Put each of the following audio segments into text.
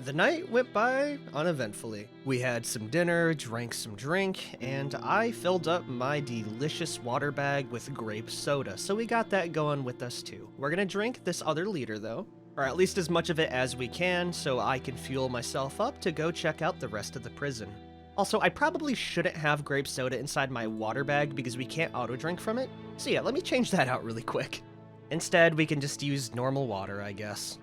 The night went by uneventfully. We had some dinner, drank some drink, and I filled up my delicious water bag with grape soda, so we got that going with us too. We're gonna drink this other liter though, or at least as much of it as we can, so I can fuel myself up to go check out the rest of the prison. Also, I probably shouldn't have grape soda inside my water bag because we can't auto-drink from it, so yeah, let me change that out really quick. Instead, we can just use normal water, I guess.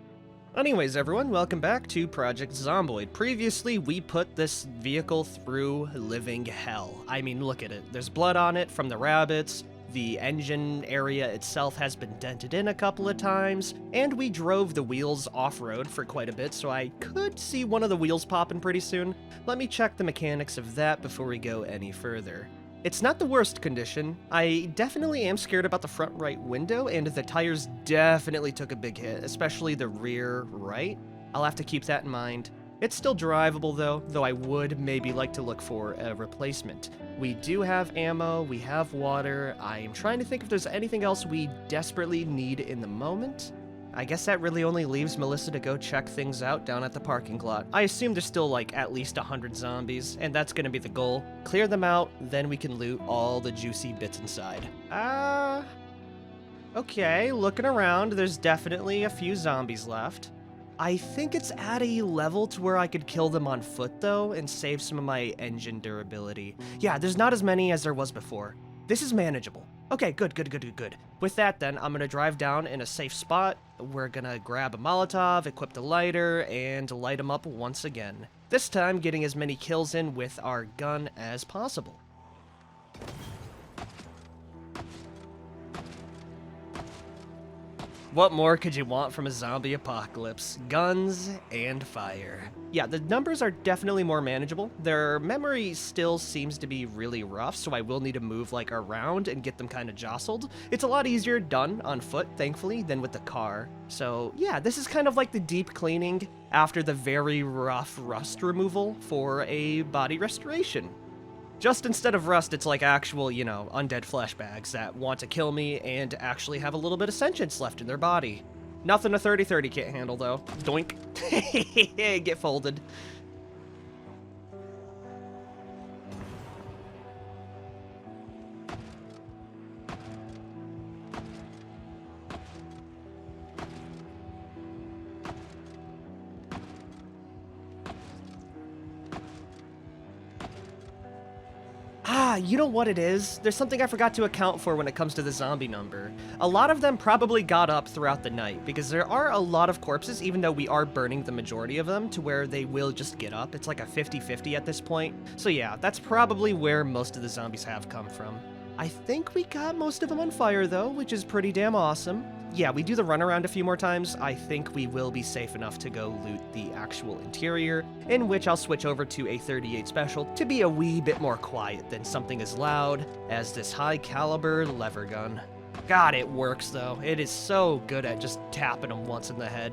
Anyways, everyone, welcome back to Project Zomboid. Previously, we put this vehicle through living hell. I mean, look at it. There's blood on it from the rabbits, the engine area itself has been dented in a couple of times, and we drove the wheels off-road for quite a bit, so I could see one of the wheels popping pretty soon. Let me check the mechanics of that before we go any further. It's not the worst condition. I definitely am scared about the front right window, and the tires definitely took a big hit, especially the rear right. I'll have to keep that in mind. It's still drivable though I would maybe like to look for a replacement. We do have ammo, we have water. I'm trying to think if there's anything else we desperately need in the moment. I guess that really only leaves Melissa to go check things out down at the parking lot. I assume there's still like at least 100 zombies, and that's gonna be the goal. Clear them out, then we can loot all the juicy bits inside. Okay, looking around, there's definitely a few zombies left. I think it's at a level to where I could kill them on foot though, and save some of my engine durability. Yeah, there's not as many as there was before. This is manageable. Okay, good. With that then, I'm gonna drive down in a safe spot. We're gonna grab a Molotov, equip the lighter, and light them up once again. This time, getting as many kills in with our gun as possible. What more could you want from a zombie apocalypse? Guns and fire. Yeah, the numbers are definitely more manageable. Their memory still seems to be really rough, so I will need to move like around and get them kind of jostled. It's a lot easier done on foot, thankfully, than with the car. So yeah, this is kind of like the deep cleaning after the very rough rust removal for a body restoration. Just instead of rust, it's like actual, undead flesh bags that want to kill me and actually have a little bit of sentience left in their body. Nothing a 30-30 can't handle, though. Doink. Get folded. You know what it is? There's something I forgot to account for when it comes to the zombie number. A lot of them probably got up throughout the night, because there are a lot of corpses, even though we are burning the majority of them, to where they will just get up. It's like a 50-50 at this point. So yeah, that's probably where most of the zombies have come from. I think we got most of them on fire though, which is pretty damn awesome. Yeah, we do the runaround a few more times. I think we will be safe enough to go loot the actual interior, in which I'll switch over to a 38 special to be a wee bit more quiet than something as loud as this high caliber lever gun. God, it works though. It is so good at just tapping them once in the head.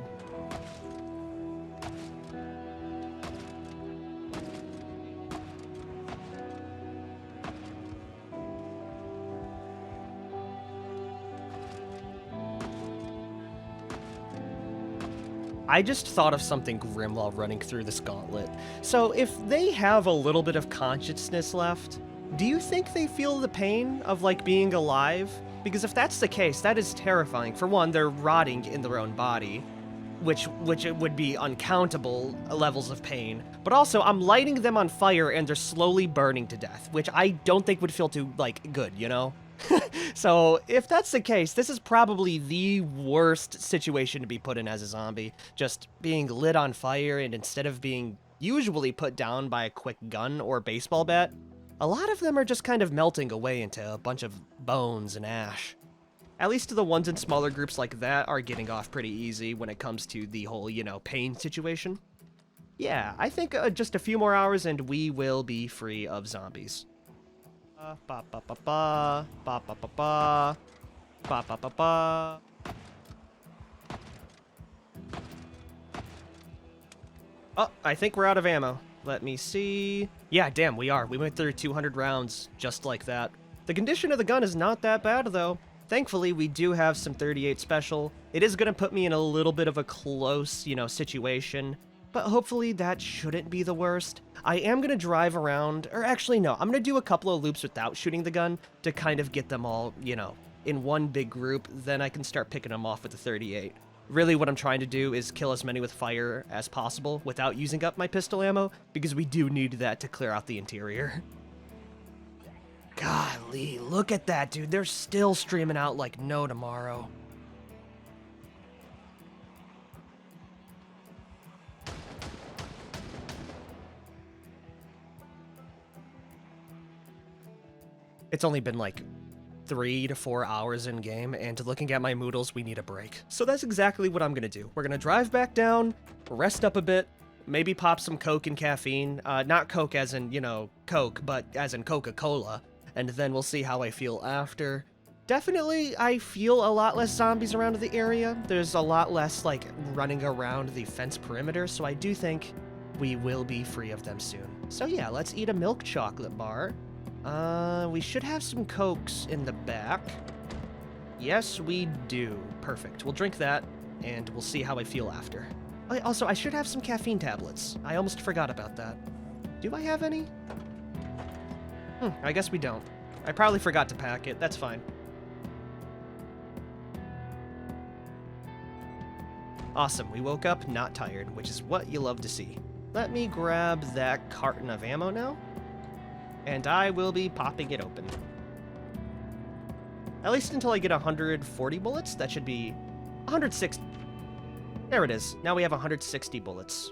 I just thought of something grim while running through this gauntlet. So if they have a little bit of consciousness left, do you think they feel the pain of like being alive? Because if that's the case, that is terrifying. For one, they're rotting in their own body, which it would be uncountable levels of pain. But also, I'm lighting them on fire and they're slowly burning to death, which I don't think would feel too, good, So, if that's the case, this is probably the worst situation to be put in as a zombie. Just being lit on fire, and instead of being usually put down by a quick gun or baseball bat, a lot of them are just kind of melting away into a bunch of bones and ash. At least the ones in smaller groups like that are getting off pretty easy when it comes to the whole, pain situation. Yeah, I think just a few more hours and we will be free of zombies. Ba ba ba ba ba ba ba ba ba ba ba ba. Oh, I think we're out of ammo. Let me see. Yeah, damn, we are. We went through 200 rounds just like that. The condition of the gun is not that bad though. Thankfully, we do have some 38 special. It is gonna put me in a little bit of a close, situation. but hopefully that shouldn't be the worst. I am going to drive around, or actually no, I'm going to do a couple of loops without shooting the gun to kind of get them all, you know, in one big group, then I can start picking them off with the 38. Really what I'm trying to do is kill as many with fire as possible without using up my pistol ammo, because we do need that to clear out the interior. Golly, look at that, dude. They're still streaming out like no tomorrow. It's only been like 3 to 4 hours in game, and looking at my moodles, we need a break. So that's exactly what I'm gonna do. We're gonna drive back down, rest up a bit, maybe pop some Coke and caffeine. Not Coke as in, you know, Coke, but as in Coca-Cola. And then we'll see how I feel after. Definitely, I feel a lot less zombies around the area. There's a lot less, like, running around the fence perimeter, so I do think we will be free of them soon. So yeah, let's eat a milk chocolate bar. We should have some Cokes in the back. Yes, we do. Perfect. We'll drink that, and we'll see how I feel after. Also, I should have some caffeine tablets. I almost forgot about that. Do I have any? I guess we don't. I probably forgot to pack it. That's fine. Awesome. We woke up not tired, which is what you love to see. Let me grab that carton of ammo now, and I will be popping it open. At least until I get 140 bullets. That should be 160. There it is. Now we have 160 bullets.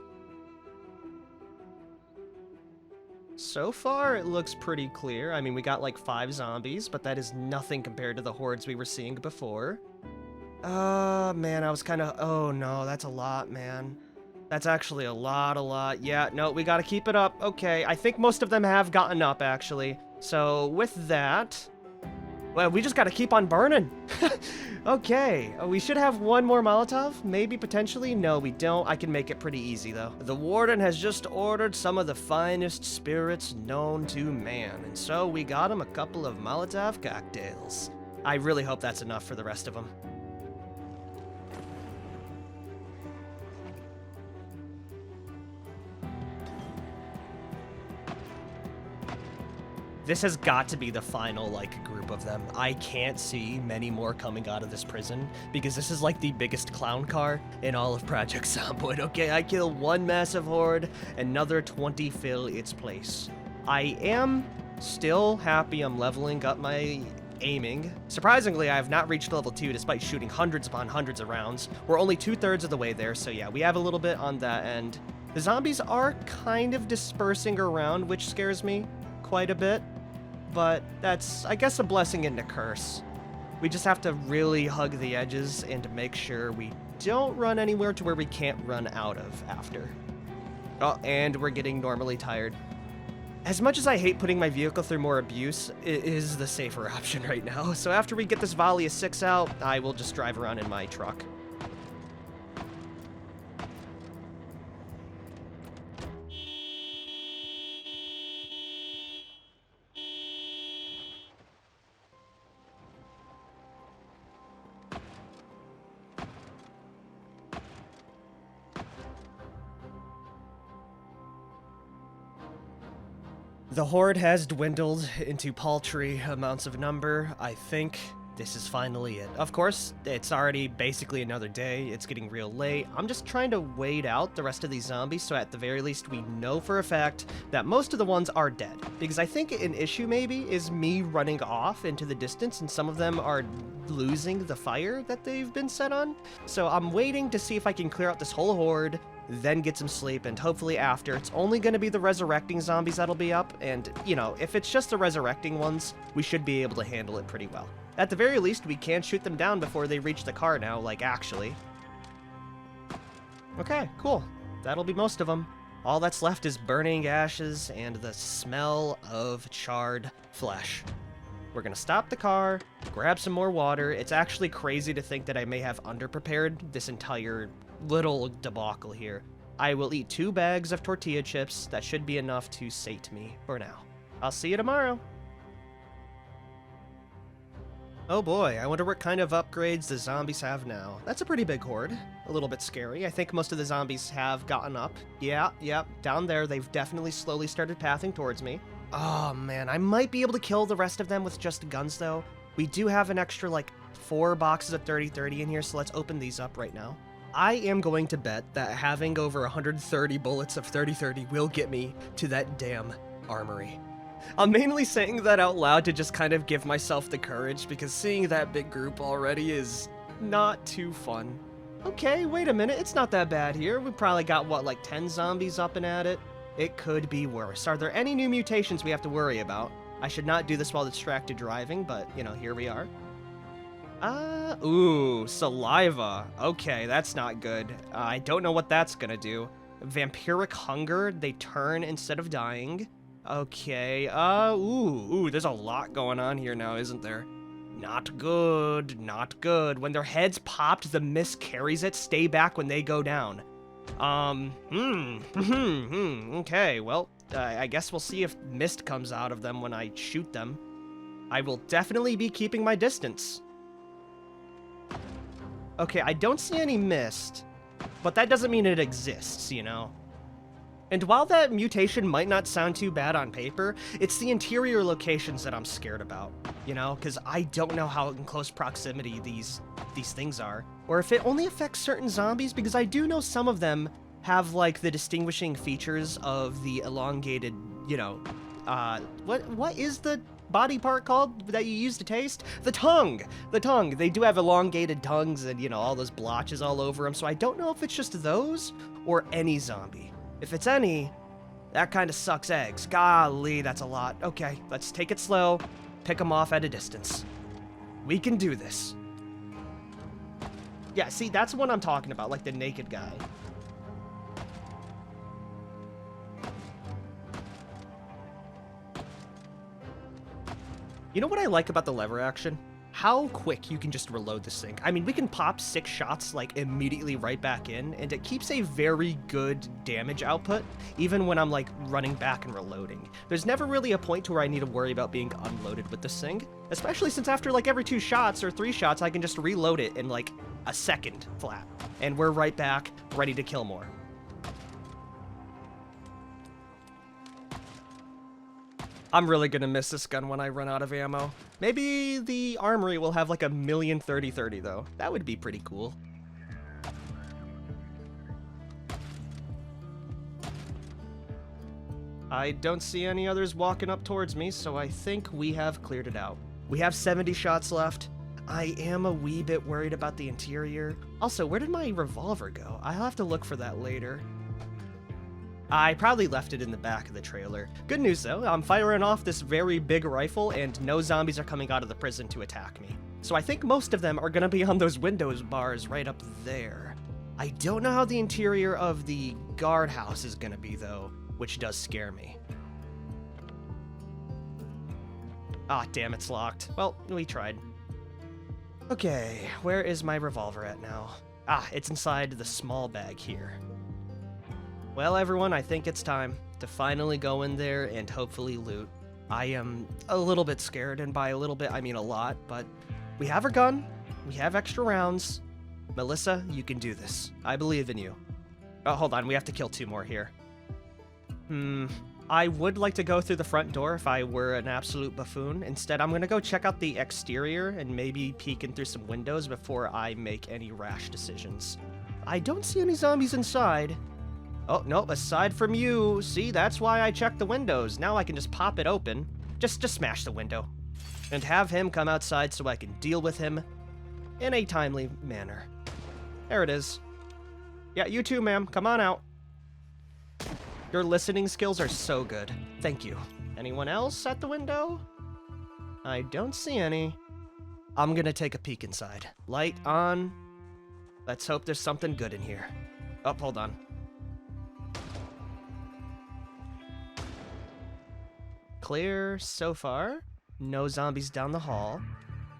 So far, it looks pretty clear. I mean, we got like 5 zombies, but that is nothing compared to the hordes we were seeing before. Man, I was kind of... Oh, no, that's a lot, man. That's actually a lot. Yeah, no, we gotta keep it up. Okay, I think most of them have gotten up, actually. So, with that... Well, we just gotta keep on burning. Okay, we should have one more Molotov, maybe, potentially. No, we don't. I can make it pretty easy, though. The warden has just ordered some of the finest spirits known to man, and so we got him a couple of Molotov cocktails. I really hope that's enough for the rest of them. This has got to be the final, like, group of them. I can't see many more coming out of this prison, because this is, like, the biggest clown car in all of Project Zomboid. Okay, I kill one massive horde, another 20 fill its place. I am still happy I'm leveling up my aiming. Surprisingly, I have not reached level 2 despite shooting hundreds upon hundreds of rounds. We're only 2/3 of the way there, so yeah, we have a little bit on that end. The zombies are kind of dispersing around, which scares me quite a bit. But that's, I guess, a blessing and a curse. We just have to really hug the edges and make sure we don't run anywhere to where we can't run out of after. Oh, and we're getting normally tired. As much as I hate putting my vehicle through more abuse, it is the safer option right now. So after we get this volley of 6 out, I will just drive around in my truck. The horde has dwindled into paltry amounts of number. I think this is finally it. Of course, it's already basically another day. It's getting real late. I'm just trying to wait out the rest of these zombies, so at the very least we know for a fact that most of the ones are dead. Because I think an issue maybe is me running off into the distance, and some of them are losing the fire that they've been set on. So I'm waiting to see if I can clear out this whole horde, then get some sleep, and hopefully after, it's only going to be the resurrecting zombies that'll be up, and, you know, if it's just the resurrecting ones, we should be able to handle it pretty well. At the very least, we can shoot them down before they reach the car now, like, actually. Okay, cool. That'll be most of them. All that's left is burning ashes and the smell of charred flesh. We're gonna stop the car, grab some more water. It's actually crazy to think that I may have underprepared this entire little debacle here. I will eat 2 bags of tortilla chips. That should be enough to sate me for now. I'll see you tomorrow. Oh boy, I wonder what kind of upgrades the zombies have now. That's a pretty big horde. A little bit scary. I think most of the zombies have gotten up. Yeah, down there, they've definitely slowly started pathing towards me. Oh man, I might be able to kill the rest of them with just guns though. We do have an extra like 4 boxes of 30-30 in here, so let's open these up right now. I am going to bet that having over 130 bullets of 30-30 will get me to that damn armory. I'm mainly saying that out loud to just kind of give myself the courage, because seeing that big group already is not too fun. Okay, wait a minute, it's not that bad here. We probably got, what, like 10 zombies up and at it? It could be worse. Are there any new mutations we have to worry about? I should not do this while distracted driving, but, you know, here we are. Ooh, saliva. Okay, that's not good. I don't know what that's gonna do. Vampiric hunger, they turn instead of dying. Okay, ooh, there's a lot going on here now, isn't there? Not good, not good. When their heads popped, the mist carries it. Stay back when they go down. Okay, well, I guess we'll see if mist comes out of them when I shoot them. I will definitely be keeping my distance. Okay, I don't see any mist, but that doesn't mean it exists, you know? And while that mutation might not sound too bad on paper, it's the interior locations that I'm scared about, you know? Because I don't know how in close proximity these things are. Or if it only affects certain zombies, because I do know some of them have, like, the distinguishing features of the elongated, you know, what is the body part called that you use to taste? The tongue! The tongue! They do have elongated tongues and, you know, all those blotches all over them, so I don't know if it's just those or any zombie. If it's any, that kind of sucks eggs. Golly, that's a lot. Okay, let's take it slow, pick them off at a distance. We can do this. Yeah, see, that's what I'm talking about, like the naked guy. You know what I like about the lever action? How quick you can just reload this thing. I mean, we can pop 6 shots, like, immediately right back in, and it keeps a very good damage output, even when I'm, like, running back and reloading. There's never really a point to where I need to worry about being unloaded with this thing, especially since after, like, every 2 shots or 3 shots, I can just reload it in, like, a second flat, and we're right back, ready to kill more. I'm really gonna miss this gun when I run out of ammo. Maybe the Armory will have like 1,000,000 30-30 though. That would be pretty cool. I don't see any others walking up towards me, so I think we have cleared it out. We have 70 shots left. I am a wee bit worried about the interior. Also, where did my revolver go? I'll have to look for that later. I probably left it in the back of the trailer. Good news though, I'm firing off this very big rifle and no zombies are coming out of the prison to attack me. So I think most of them are gonna be on those windows bars right up there. I don't know how the interior of the guardhouse is gonna be though, which does scare me. Ah, damn, it's locked. Well, we tried. Okay, where is my revolver at now? Ah, it's inside the small bag here. Well, everyone, I think it's time to finally go in there and hopefully loot. I am a little bit scared, and by a little bit, I mean a lot, but we have our gun, we have extra rounds. Melissa, you can do this. I believe in you. Oh, hold on, we have to kill 2 more here. I would like to go through the front door if I were an absolute buffoon. Instead, I'm gonna go check out the exterior and maybe peek in through some windows before I make any rash decisions. I don't see any zombies inside. Oh, no, aside from you. See, that's why I checked the windows. Now I can just pop it open. Just smash the window. And have him come outside so I can deal with him in a timely manner. There it is. Yeah, you too, ma'am. Come on out. Your listening skills are so good. Thank you. Anyone else at the window? I don't see any. I'm gonna take a peek inside. Light on. Let's hope there's something good in here. Oh, hold on. Clear so far. No zombies down the hall.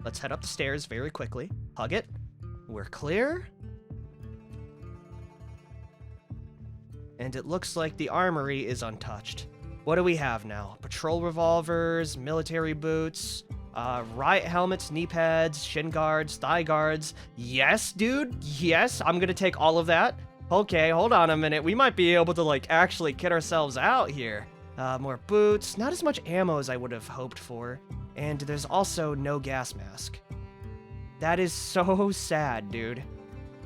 Let's head up the stairs very quickly. Hug it. We're clear. And it looks like the armory is untouched. What do we have now? Patrol revolvers, military boots. Riot helmets, knee pads, shin guards, thigh guards. Yes, dude. Yes, I'm gonna take all of that. Okay, hold on a minute. We might be able to, like, actually kit ourselves out here. More boots. Not as much ammo as I would have hoped for. And there's also no gas mask. That is so sad, dude.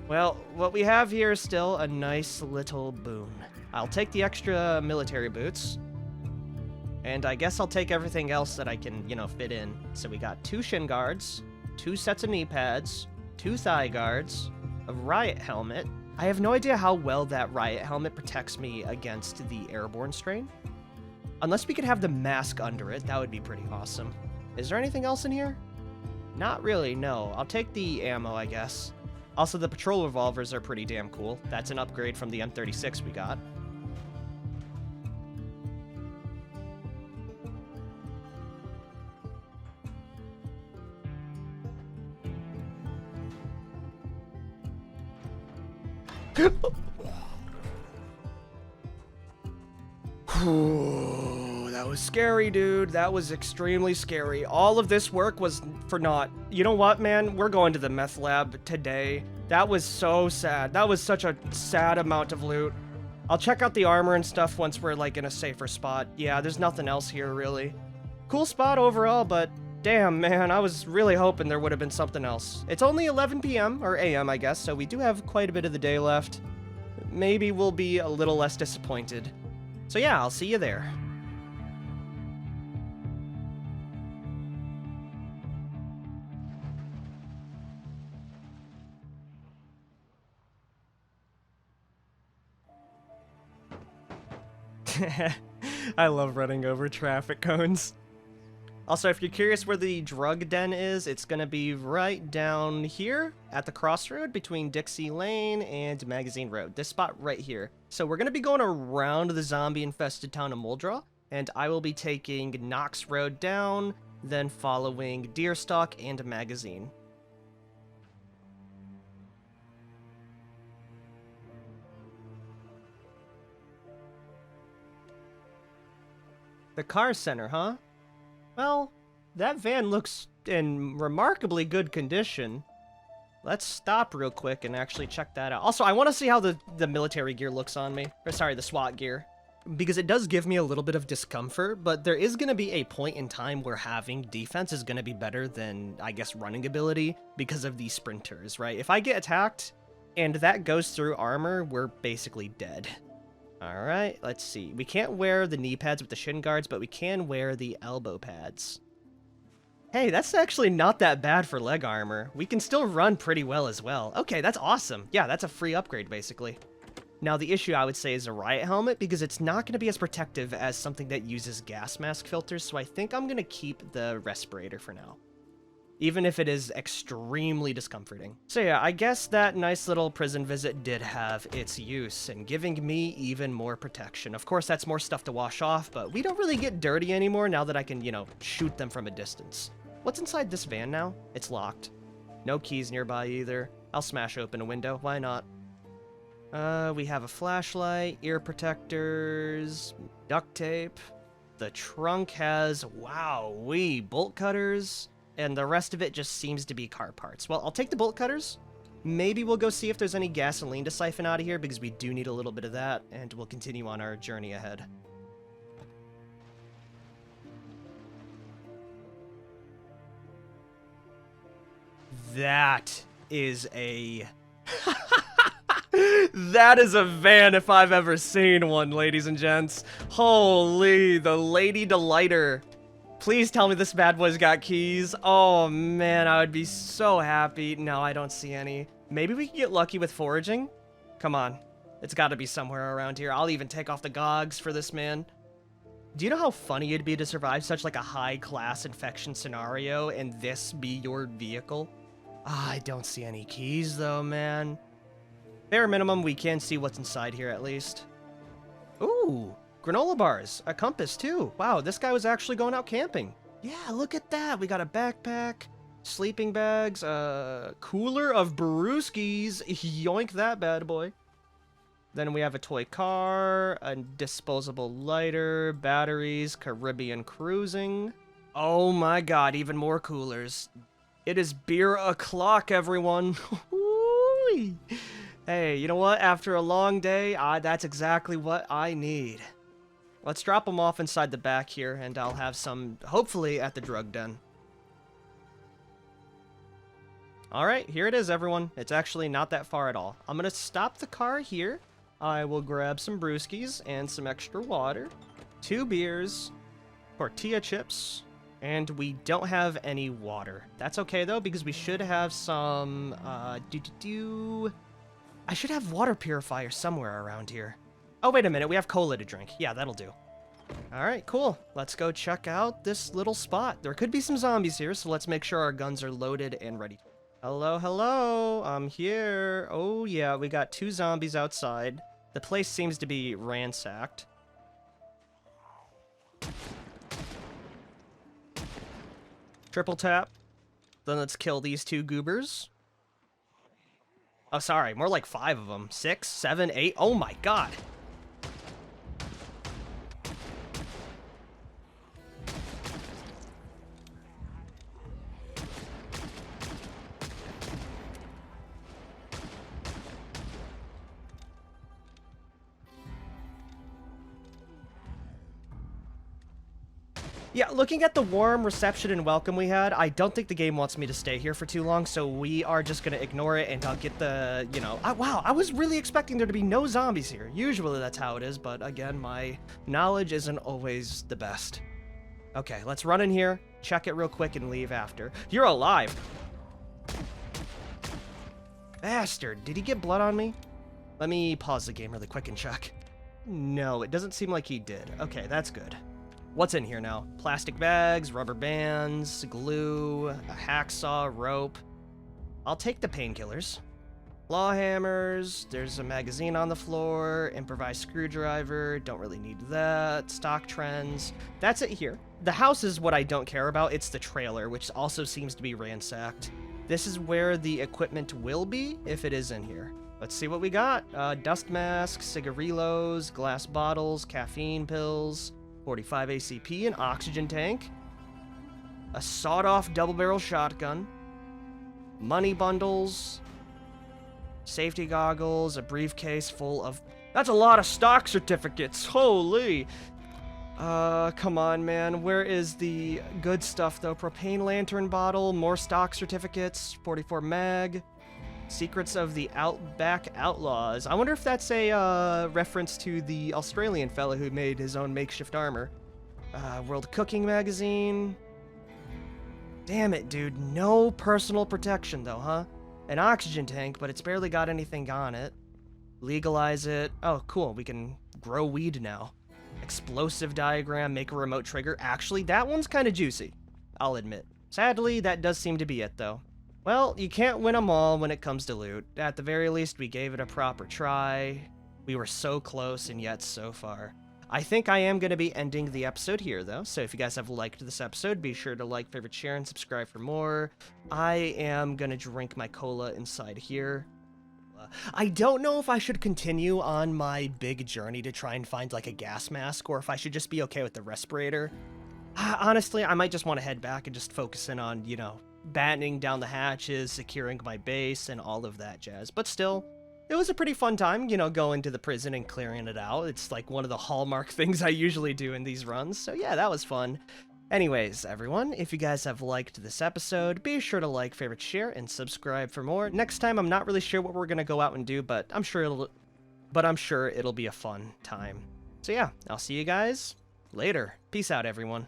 Well, what we have here is still a nice little boon. I'll take the extra military boots. And I guess I'll take everything else that I can, you know, fit in. So we got 2 shin guards, 2 sets of knee pads, 2 thigh guards, a riot helmet. I have no idea how well that riot helmet protects me against the airborne strain. Unless we could have the mask under it, that would be pretty awesome. Is there anything else in here? Not really, no. I'll take the ammo, I guess. Also, the patrol revolvers are pretty damn cool. That's an upgrade from the M36 we got. That was scary, dude. That was extremely scary. All of this work was for naught. You know what, man? We're going to the meth lab today. That was so sad. That was such a sad amount of loot. I'll check out the armor and stuff once we're, like, in a safer spot. Yeah, there's nothing else here, really. Cool spot overall, but damn, man, I was really hoping there would have been something else. It's only 11 p.m., or a.m., I guess, so we do have quite a bit of the day left. Maybe we'll be a little less disappointed. So yeah, I'll see you there. I love running over traffic cones. Also, if you're curious where the drug den is, it's gonna be right down here at the crossroad between Dixie Lane and Magazine Road. This spot right here. So we're gonna be going around the zombie-infested town of Muldraw, and I will be taking Knox Road down, then following Deerstalk and Magazine. The car center, huh? Well, that van looks in remarkably good condition. Let's stop real quick and actually check that out. Also, I want to see how the military gear looks on me. Or sorry, the SWAT gear. Because it does give me a little bit of discomfort, but there is going to be a point in time where having defense is going to be better than, I guess, running ability because of these sprinters, right? If I get attacked and that goes through armor, we're basically dead. Alright, let's see. We can't wear the knee pads with the shin guards, but we can wear the elbow pads. Hey, that's actually not that bad for leg armor. We can still run pretty well as well. Okay, that's awesome. Yeah, that's a free upgrade, basically. Now, the issue, I would say, is a riot helmet, because it's not going to be as protective as something that uses gas mask filters, so I think I'm going to keep the respirator for now. Even if it is extremely discomforting. So yeah, I guess that nice little prison visit did have its use in giving me even more protection. Of course, that's more stuff to wash off, but we don't really get dirty anymore now that I can, you know, shoot them from a distance. What's inside this van now? It's locked. No keys nearby either. I'll smash open a window. Why not? We have a flashlight, ear protectors, duct tape. The trunk has, wow-wee, bolt cutters. And the rest of it just seems to be car parts. Well, I'll take the bolt cutters. Maybe we'll go see if there's any gasoline to siphon out of here, because we do need a little bit of that, and we'll continue on our journey ahead. That is a... That is a van if I've ever seen one, ladies and gents. Holy, the Lady Delighter. Please tell me this bad boy's got keys. Oh man, I would be so happy. No, I don't see any. Maybe we can get lucky with foraging? Come on. It's gotta be somewhere around here. I'll even take off the gogs for this man. Do you know how funny it'd be to survive such like a high-class infection scenario and this be your vehicle? Ah, I don't see any keys though, man. Bare minimum, we can see what's inside here at least. Ooh. Granola bars, a compass too. Wow, this guy was actually going out camping. Yeah, look at that. We got a backpack, sleeping bags, a cooler of brewskis. Yoink that bad boy. Then we have a toy car, a disposable lighter, batteries, Caribbean cruising. Oh my god, even more coolers. It is beer o'clock, everyone. Woo-wee. Hey, you know what? After a long day, that's exactly what I need. Let's drop them off inside the back here, and I'll have some, hopefully, at the drug den. Alright, here it is, everyone. It's actually not that far at all. I'm gonna stop the car here. I will grab some brewskis and some extra water, 2 beers, tortilla chips, and we don't have any water. That's okay, though, because we should have some, I should have water purifier somewhere around here. Oh, wait a minute, we have cola to drink. Yeah, that'll do. Alright, cool. Let's go check out this little spot. There could be some zombies here, so let's make sure our guns are loaded and ready. Hello, hello, I'm here. Oh yeah, we got 2 zombies outside. The place seems to be ransacked. Triple tap. Then let's kill these 2 goobers. Oh, sorry, more like 5 of them. 6, 7, 8. Oh my god. Yeah, looking at the warm reception and welcome we had, I don't think the game wants me to stay here for too long, so we are just gonna ignore it, and I'll get the, you know... wow, I was really expecting there to be no zombies here. Usually that's how it is, but again, my knowledge isn't always the best. Okay, let's run in here, check it real quick, and leave after. You're alive! Bastard, did he get blood on me? Let me pause the game really quick and check. No, it doesn't seem like he did. Okay, that's good. What's in here now? Plastic bags, rubber bands, glue, a hacksaw, rope. I'll take the painkillers. Claw hammers, there's a magazine on the floor, improvised screwdriver, don't really need that, stock trends. That's it here. The house is what I don't care about, it's the trailer, which also seems to be ransacked. This is where the equipment will be, if it is in here. Let's see what we got. Dust masks, cigarillos, glass bottles, caffeine pills, 45 ACP, an oxygen tank, a sawed-off double-barrel shotgun, money bundles, safety goggles, a briefcase full of... That's a lot of stock certificates, holy! Come on, man, where is the good stuff, though? Propane lantern bottle, more stock certificates, 44 mag, Secrets of the Outback Outlaws. I wonder if that's a reference to the Australian fella who made his own makeshift armor. World Cooking Magazine. Damn it, dude. No personal protection, though, huh? An oxygen tank, but it's barely got anything on it. Legalize it. Oh, cool. We can grow weed now. Explosive diagram, make a remote trigger. Actually, that one's kind of juicy, I'll admit. Sadly, that does seem to be it, though. Well, you can't win them all when it comes to loot. At the very least, we gave it a proper try. We were so close and yet so far. I think I am going to be ending the episode here, though, so if you guys have liked this episode, be sure to like, favorite, share, and subscribe for more. I am going to drink my cola inside here. I don't know if I should continue on my big journey to try and find, like, a gas mask, or if I should just be okay with the respirator. Honestly, I might just want to head back and just focus in on, you know, battening down the hatches, securing my base, and all of that jazz. But still, it was a pretty fun time, you know, going to the prison and clearing it out. It's like one of the hallmark things I usually do in these runs, so yeah, that was fun. Anyways, everyone, if you guys have liked this episode, be sure to like, favorite, share, and subscribe for more. Next time, I'm not really sure what we're gonna go out and do, but I'm sure it'll be a fun time. So yeah, I'll see you guys later. Peace out, everyone.